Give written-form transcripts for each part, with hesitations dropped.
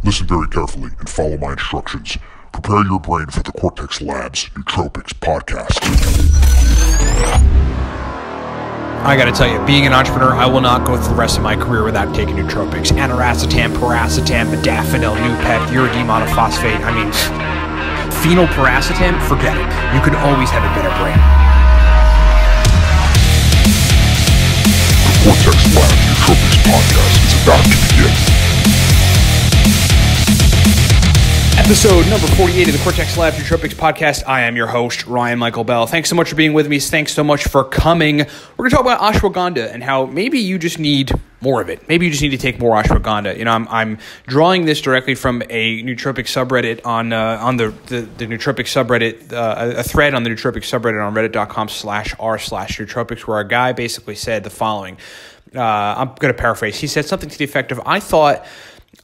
Listen very carefully and follow my instructions. Prepare your brain for the Cortex Labs Nootropics podcast. I gotta tell you, being an entrepreneur, I will not go through the rest of my career without taking nootropics. Aniracetam, piracetam, modafinil, Noopept, uridine monophosphate. I mean, phenylpiracetam, forget it. You can always have a better brain. The Cortex Labs Nootropics podcast is about to begin. Episode number 48 of the Cortex Labs Nootropics podcast. I am your host, Ryan Michael Bell. Thanks so much for being with me. Thanks so much for coming. We're going to talk about ashwagandha and how maybe you just need more of it. Maybe you just need to take more ashwagandha. You know, I'm drawing this directly from a nootropic subreddit on the nootropic subreddit, a thread on the nootropic subreddit on reddit.com/r/nootropics, where a guy basically said the following. I'm going to paraphrase. He said something to the effect of, I thought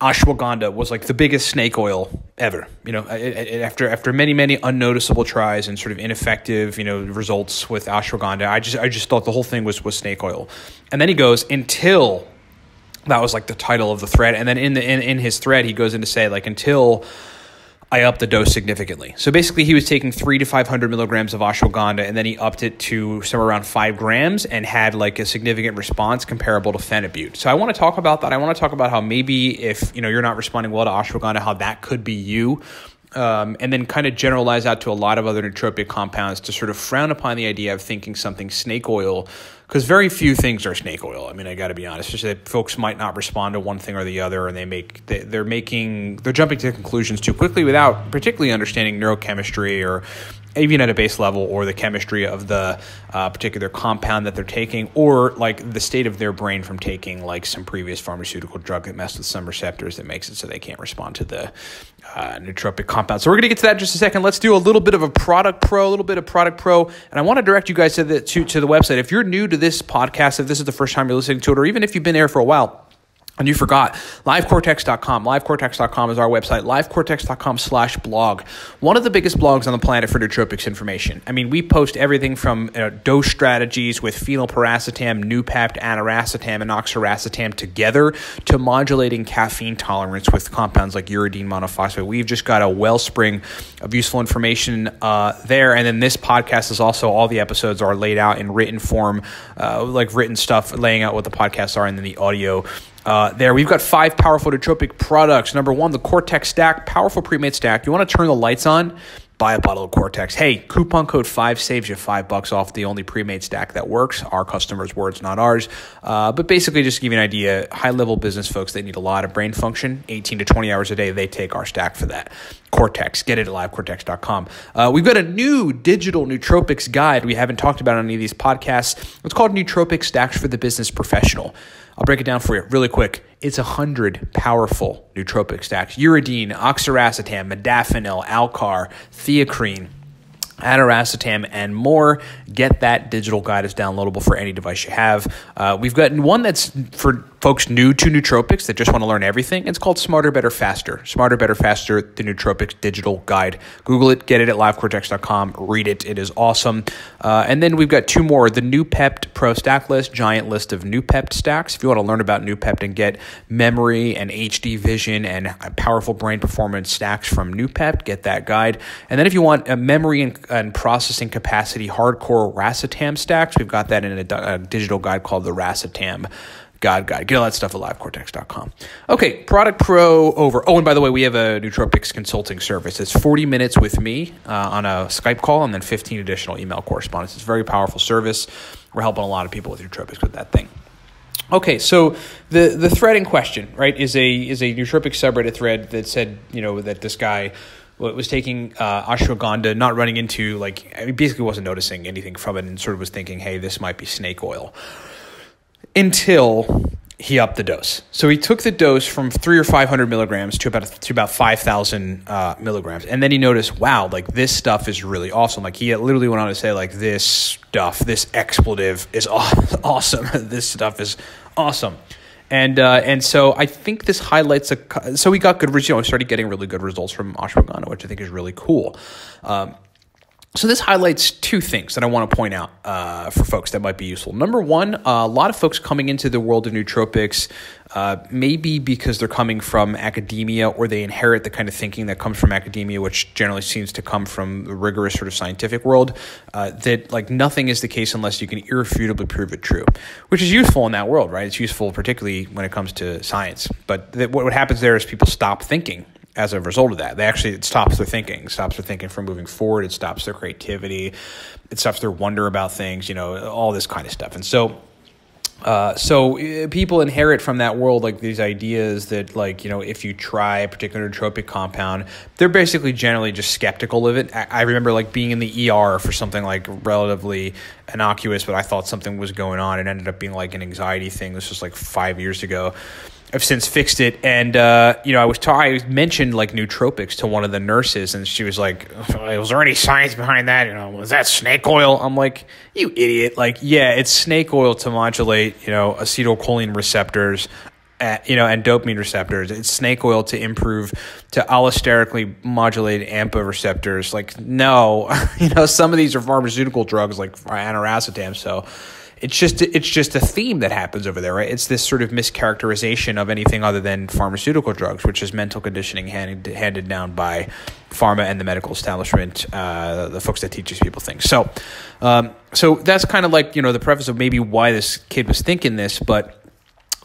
ashwagandha was like the biggest snake oil ever. You know, after many unnoticeable tries and sort of ineffective, results with ashwagandha, I just thought the whole thing was snake oil. And then he goes, until that was like the title of the thread. And then in his thread, he goes in to say, like, until I upped the dose significantly. So basically, he was taking 300 to 500 milligrams of ashwagandha, and then he upped it to somewhere around 5 grams and had like a significant response comparable to phenibut. So I want to talk about that. I want to talk about how maybe if you're not responding well to ashwagandha, how that could be you. And then kind of generalize out to a lot of other nootropic compounds to sort of frown upon the idea of thinking something snake oil, because very few things are snake oil. I mean, I got to be honest. Just that folks might not respond to one thing or the other, and they're jumping to conclusions too quickly without particularly understanding neurochemistry or even at a base level, or the chemistry of the particular compound that they're taking, or like the state of their brain from taking like some previous pharmaceutical drug that messed with some receptors that makes it so they can't respond to the nootropic compound. So we're going to get to that in just a second. Let's do a little bit of product pro, and I want to direct you guys to the website. If you're new to this podcast, if this is the first time you're listening to it, or even if you've been there for a while and you forgot, livecortex.com. Livecortex.com is our website. Livecortex.com/blog. One of the biggest blogs on the planet for nootropics information. I mean, we post everything from dose strategies with phenylpiracetam, Noopept, aniracetam, and oxiracetam together to modulating caffeine tolerance with compounds like uridine monophosphate. We've just got a wellspring of useful information there. And then this podcast is also, all the episodes are laid out in written form, like written stuff, laying out what the podcasts are, and then the audio there. We've got 5 powerful nootropic products. Number 1, the Cortex Stack, powerful pre-made stack. You want to turn the lights on? Buy a bottle of Cortex. Hey, coupon code 5 saves you $5 off the only pre-made stack that works. Our customers' words, not ours. But basically, just to give you an idea, high-level business folks, they need a lot of brain function, 18 to 20 hours a day. They take our stack for that. Cortex. Get it at livecortex.com. We've got a new digital nootropics guide we haven't talked about on any of these podcasts. It's called Nootropic Stacks for the Business Professional. I'll break it down for you really quick. It's 100 powerful nootropic stacks. Uridine, oxiracetam, modafinil, alcar, theacrine, aniracetam, and more. Get that digital guide. It's downloadable for any device you have. We've got one that's for folks new to nootropics that just want to learn everything. It's called Smarter, Better, Faster. Smarter, Better, Faster, the Nootropics Digital Guide. Google it, get it at livecortex.com, read it. It is awesome. And then we've got 2 more. The Noopept Pro Stack List, giant list of Noopept stacks. If you want to learn about Noopept and get memory and HD vision and powerful brain performance stacks from Noopept, get that guide. And then if you want a memory and processing capacity hardcore racetam stacks, we've got that in a digital guide called the Racetam Guide. Get all that stuff at livecortex.com. Okay, product pro over. Oh, and by the way, we have a nootropics consulting service. It's 40 minutes with me on a Skype call and then 15 additional email correspondence. It's a very powerful service. We're helping a lot of people with nootropics with that thing. Okay, so the thread in question, right, is a nootropic subreddit thread that said, that this guy was taking ashwagandha, not running into, basically wasn't noticing anything from it and sort of was thinking, hey, this might be snake oil, until he upped the dose. So he took the dose from 300 or 500 milligrams to about 5,000 milligrams. And then he noticed, wow, this stuff is really awesome. He literally went on to say, this stuff, this expletive is awesome. This stuff is awesome. And so I think this highlights so we got good results. Started getting really good results from ashwagandha, which I think is really cool. So this highlights 2 things that I want to point out for folks that might be useful. Number 1, a lot of folks coming into the world of nootropics maybe because they're coming from academia or they inherit the kind of thinking that comes from academia, which generally seems to come from the rigorous sort of scientific world, that like nothing is the case unless you can irrefutably prove it true, which is useful in that world, right? It's useful particularly when it comes to science. But what happens there is people stop thinking as a result of that. It stops their thinking. It stops their thinking from moving forward. It stops their creativity. It stops their wonder about things, all this kind of stuff. And so people inherit from that world like these ideas that if you try a particular nootropic compound, they're basically generally just skeptical of it. I remember being in the ER for something relatively innocuous, but I thought something was going on. It ended up being an anxiety thing. This was 5 years ago. I've since fixed it, and I mentioned nootropics to one of the nurses, and she was like, "Was there any science behind that? Was that snake oil?" I'm like, "You idiot! Yeah, it's snake oil to modulate acetylcholine receptors, and dopamine receptors. It's snake oil to allosterically modulate AMPA receptors. No, some of these are pharmaceutical drugs like aniracetam, so." It's just a theme that happens over there, right? It's this sort of mischaracterization of anything other than pharmaceutical drugs, which is mental conditioning handed down by pharma and the medical establishment, the folks that teach these people things. So that's kind of the preface of maybe why this kid was thinking this, but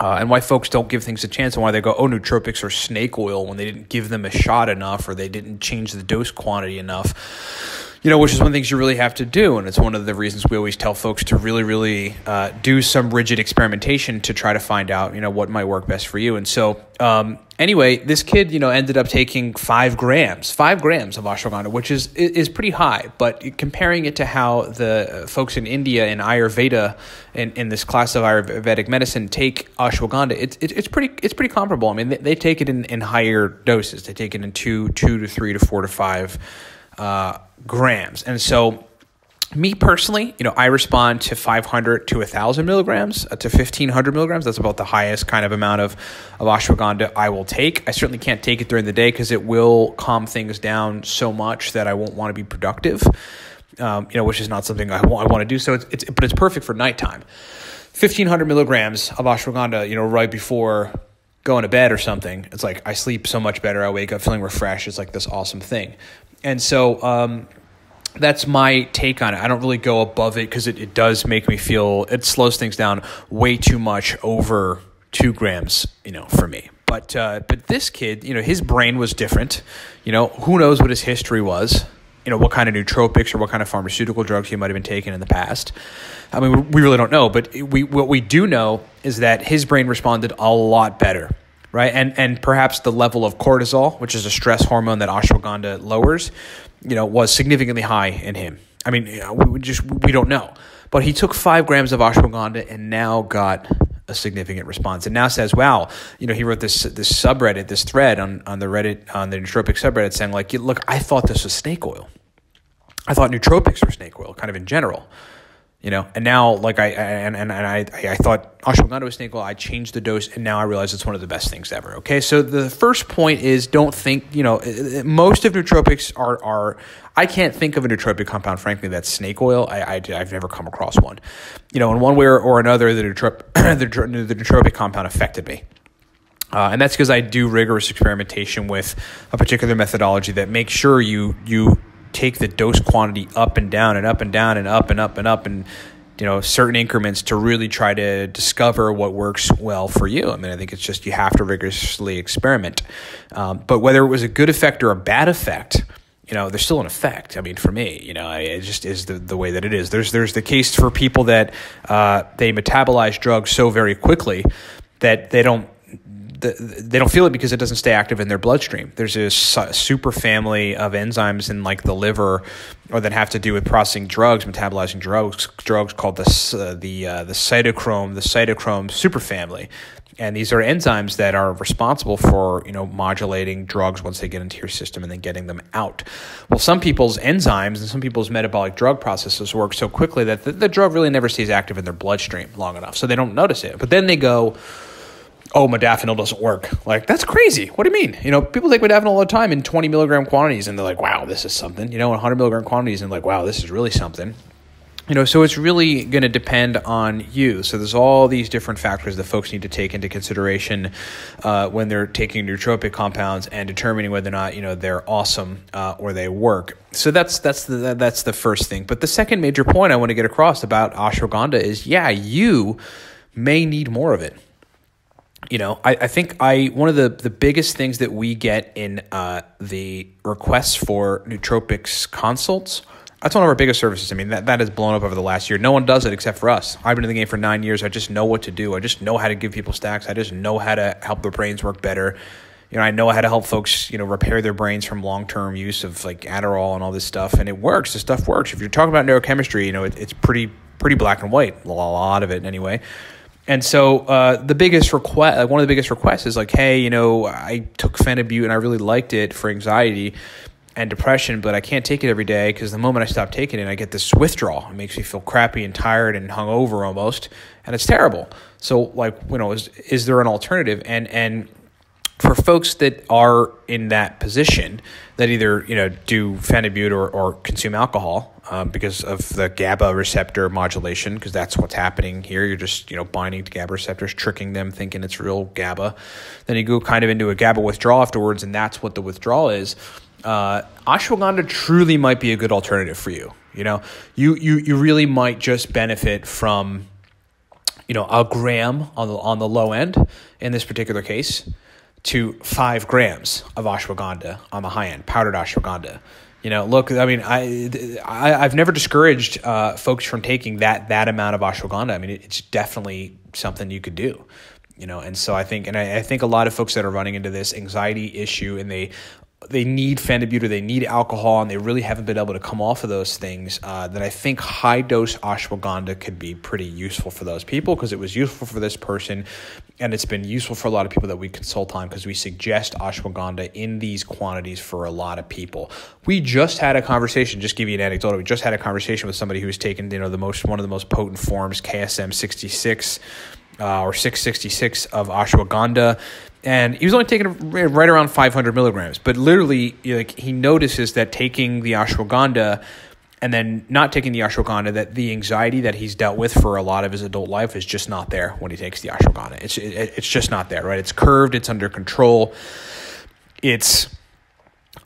and why folks don't give things a chance and why they go, oh, nootropics are snake oil when they didn't give them a shot enough or they didn't change the dose quantity enough. Which is one of the things you really have to do. And it's one of the reasons we always tell folks to really, really do some rigid experimentation to try to find out, what might work best for you. And so anyway, this kid, ended up taking 5 grams of ashwagandha, which is pretty high. But comparing it to how the folks in India in Ayurveda, in this class of Ayurvedic medicine, take ashwagandha, it's pretty comparable. I mean, they take it in higher doses. They take it in 2 to 3 to 4 to 5 grams. And so me personally, I respond to 500 to 1,000 milligrams to 1,500 milligrams. That's about the highest kind of amount of ashwagandha I will take. I certainly can't take it during the day because it will calm things down so much that I won't want to be productive, which is not something I want to do. So but it's perfect for nighttime. 1,500 milligrams of ashwagandha, right before going to bed or something. It's I sleep so much better. I wake up feeling refreshed. It's this awesome thing. And so that's my take on it. I don't really go above it because it does make me feel, it slows things down way too much over 2 grams, for me. But this kid, his brain was different. Who knows what his history was, what kind of nootropics or what kind of pharmaceutical drugs he might have been taking in the past. I mean, we really don't know, but what we do know is that his brain responded a lot better. Right. And perhaps the level of cortisol, which is a stress hormone that ashwagandha lowers, was significantly high in him. I mean, we don't know. But he took 5 grams of ashwagandha and now got a significant response. And now says, wow, he wrote this subreddit, this thread on the Reddit, on the nootropic subreddit saying look, I thought this was snake oil. I thought nootropics were snake oil kind of in general. And now I thought ashwagandha was snake oil. I changed the dose, and now I realize it's one of the best things ever. Okay, so the first point is don't think. Most of nootropics are. I can't think of a nootropic compound, frankly, that's snake oil. I've never come across one. In one way or another, the nootropic compound affected me. And that's because I do rigorous experimentation with a particular methodology that makes sure you take the dose quantity up and down and up and down and up and up and up and certain increments to really try to discover what works well for you. I mean, I think it's just you have to rigorously experiment. But whether it was a good effect or a bad effect, there's still an effect. I mean, for me, it just is the way that it is. There's the case for people that they metabolize drugs so very quickly that they don't feel it because it doesn't stay active in their bloodstream. There's a super family of enzymes in the liver, or that have to do with processing drugs, metabolizing drugs called the cytochrome superfamily. And these are enzymes that are responsible for, modulating drugs once they get into your system and then getting them out. Well, some people's enzymes and some people's metabolic drug processes work so quickly that the drug really never stays active in their bloodstream long enough, so they don't notice it. But then they go, oh, modafinil doesn't work. That's crazy. What do you mean? People take modafinil all the time in 20 milligram quantities, and they're like, wow, this is something. In 100 milligram quantities, and wow, this is really something. So it's really going to depend on you. So there's all these different factors that folks need to take into consideration when they're taking nootropic compounds and determining whether or not they're awesome or they work. So that's the first thing. But the second major point I want to get across about ashwagandha is, you may need more of it. I think one of the biggest things that we get in the requests for nootropics consults. That's one of our biggest services. I mean, that has blown up over the last year. No one does it except for us. I've been in the game for 9 years. I just know what to do. I just know how to give people stacks. I just know how to help their brains work better. I know how to help folks, repair their brains from long-term use of like Adderall and all this stuff. And it works. The stuff works. If you're talking about neurochemistry, it's pretty black and white. A lot of it anyway. And so one of the biggest requests is like, hey, I took Phenibut and I really liked it for anxiety and depression, but I can't take it every day because the moment I stop taking it, I get this withdrawal. It makes me feel crappy and tired and hungover almost, and it's terrible. So, is there an alternative? And for folks that are in that position, that either do Phenibut or consume alcohol because of the GABA receptor modulation, because that's what's happening here. You're just binding to GABA receptors, tricking them, thinking it's real GABA. Then you go kind of into a GABA withdrawal afterwards, and that's what the withdrawal is. Ashwagandha truly might be a good alternative for you. You really might just benefit from a gram on the low end in this particular case to 5 grams of ashwagandha on the high end, powdered ashwagandha. Look, I mean, I've never discouraged folks from taking that amount of ashwagandha. I mean, it's definitely something you could do. And so I think a lot of folks that are running into this anxiety issue and they need Phenibut or they need alcohol and they really haven't been able to come off of those things, that I think high-dose ashwagandha could be pretty useful for those people, because it was useful for this person and it's been useful for a lot of people that we consult on, because we suggest ashwagandha in these quantities for a lot of people. We just had a conversation, just give you an anecdote, we just had a conversation with somebody who's taken one of the most potent forms, KSM 66 or 666 of ashwagandha. And he was only taking right around 500 milligrams. But literally, he notices that taking the ashwagandha and then not taking the ashwagandha, that the anxiety that he's dealt with for a lot of his adult life is just not there when he takes the ashwagandha. It's just not there, right? It's curved. It's under control. It's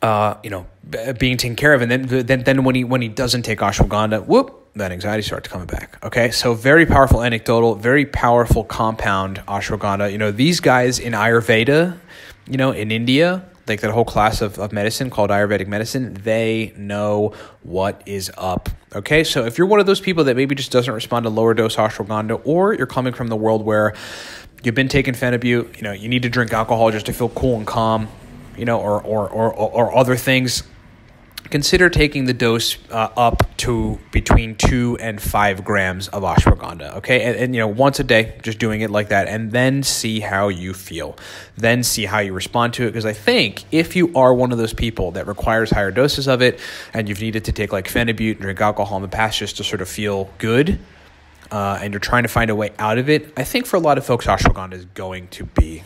being taken care of. And then when he doesn't take ashwagandha, that anxiety starts coming back. Okay, so very powerful anecdotal, very powerful compound ashwagandha. These guys in Ayurveda, in India, like that whole class of medicine called Ayurvedic medicine, they know what is up. Okay, so if you're one of those people that maybe just doesn't respond to lower dose ashwagandha, or you're coming from the world where you've been taking Phenibut, you need to drink alcohol just to feel cool and calm, or other things, consider taking the dose up to between 2 and 5 grams of ashwagandha, okay? And once a day, just doing it like that, and then see how you feel. Then see how you respond to it, because I think if you are one of those people that requires higher doses of it, and you've needed to take like Phenibut and drink alcohol in the past just to sort of feel good, and you're trying to find a way out of it, I think for a lot of folks, ashwagandha is going to be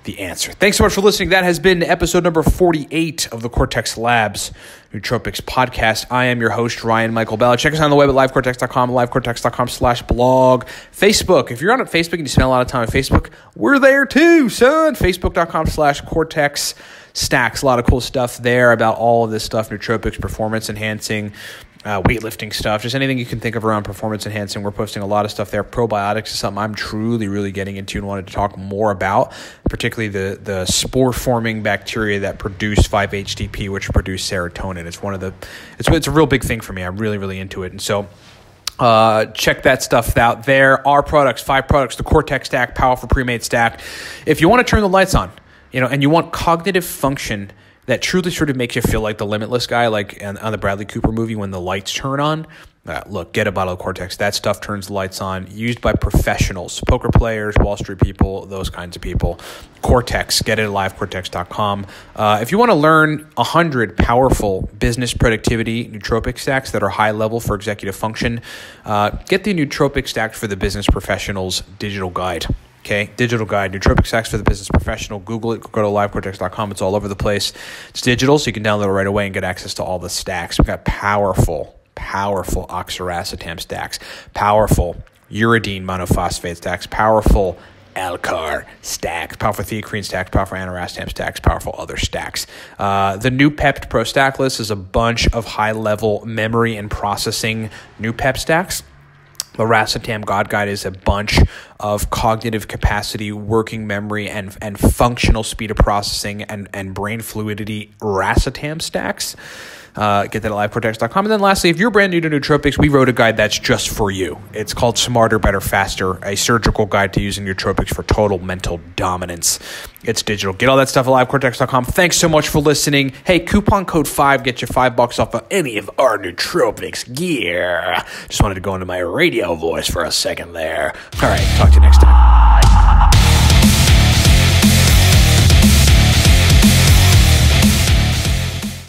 the answer. Thanks so much for listening. That has been episode number 48 of the Cortex Labs Nootropics podcast. I am your host, Ryan Michael Bell. Check us out on the web at livecortex.com, livecortex.com/blog. Facebook. If you're on Facebook and you spend a lot of time on Facebook, we're there too, son. Facebook.com/Cortex Stacks. A lot of cool stuff there about all of this stuff, nootropics, performance enhancing, weightlifting stuff, just anything you can think of around performance enhancing. We're posting a lot of stuff there. Probiotics is something I'm truly, really getting into and wanted to talk more about, particularly the spore-forming bacteria that produce 5-HTP, which produce serotonin. It's a real big thing for me. I'm really, really into it. And so check that stuff out there. Our products, 5 products, the Cortex Stack, powerful pre-made stack. If you want to turn the lights on, and you want cognitive function that truly sort of makes you feel like the Limitless guy, like on the Bradley Cooper movie when the lights turn on. Look, get a bottle of Cortex. That stuff turns the lights on. Used by professionals, poker players, Wall Street people, those kinds of people. Cortex, get it at livecortex.com. If you want to learn 100 powerful business productivity nootropic stacks that are high level for executive function, get the Nootropic Stack for the Business Professionals digital guide. Okay, digital guide, Nootropic Stacks for the Business Professional. Google it, go to livecortex.com. It's all over the place. It's digital, so you can download it right away and get access to all the stacks. We've got powerful powerful oxiracetam stacks, powerful uridine monophosphate stacks, powerful Alcar stacks, powerful theocrine stacks, powerful aniracetam stacks, powerful other stacks. The new Pept Pro Stack list is a bunch of high-level memory and processing new Pep stacks. The Racetam God Guide is a bunch of cognitive capacity, working memory, and functional speed of processing and brain fluidity Racetam stacks. Get that at livecortex.com. And then lastly, if you're brand new to nootropics, we wrote a guide that's just for you. It's called Smarter, Better, Faster, a surgical guide to using nootropics for total mental dominance. It's digital. Get all that stuff at livecortex.com. Thanks so much for listening. Hey, coupon code 5 gets you $5 off of any of our nootropics gear. Just wanted to go into my radio voice for a second there. All right, talk to you next time.